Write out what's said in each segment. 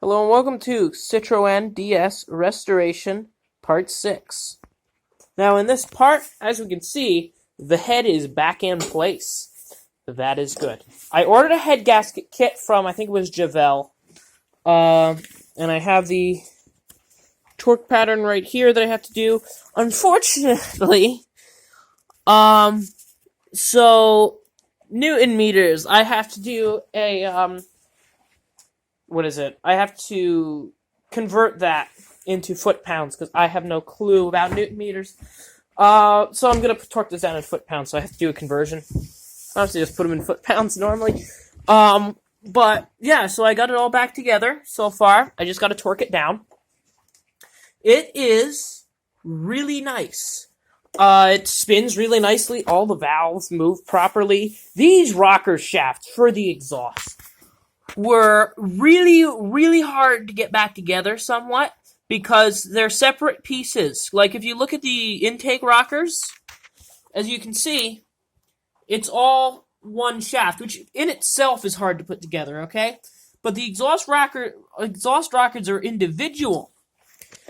Hello and welcome to Citroën DS Restoration Part 6. Now in this part, as we can see, the head is back in place. That is good. I ordered a head gasket kit from, I think it was Javel. And I have the torque pattern right here that I have to do. Unfortunately, so Newton meters, I have to do a, I have to convert that into foot-pounds, because I have no clue about Newton meters. So I'm going to torque this down in foot-pounds, so I have to do a conversion. Honestly, just put them in foot-pounds normally. But, yeah, so I got it all back together so far. I just got to torque it down. It is really nice. It spins really nicely. All the valves move properly. These rocker shafts for the exhaust were really, really hard to get back together somewhat because they're separate pieces. Like, if you look at the intake rockers, as you can see, it's all one shaft, which in itself is hard to put together, okay? But the exhaust rockers are individual.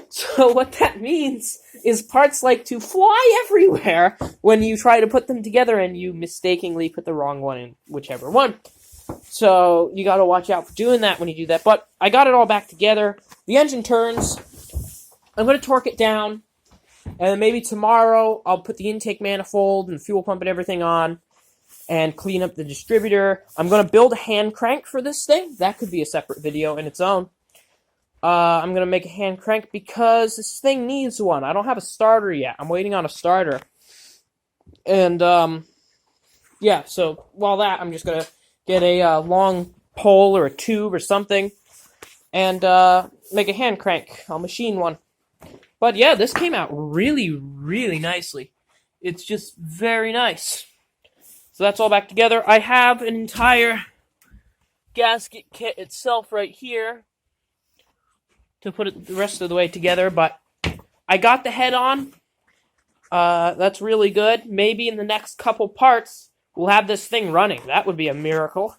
So what that means is parts like to fly everywhere when you try to put them together and you mistakenly put the wrong one in whichever one. So you gotta watch out for doing that when you do that. But I got it all back together. The engine turns. I'm gonna torque it down. And then maybe tomorrow I'll put the intake manifold and fuel pump and everything on and clean up the distributor. I'm gonna build a hand crank for this thing. That could be a separate video in its own. I'm gonna make a hand crank because this thing needs one. I don't have a starter yet. I'm waiting on a starter. And, yeah, so while that, I'm just gonna get a long pole or a tube or something, and make a hand crank. I'll machine one. But yeah, this came out really, really nicely. It's just very nice. So that's all back together. I have an entire gasket kit itself right here to put it the rest of the way together, but I got the head on. That's really good. Maybe in the next couple parts, we'll have this thing running. That would be a miracle.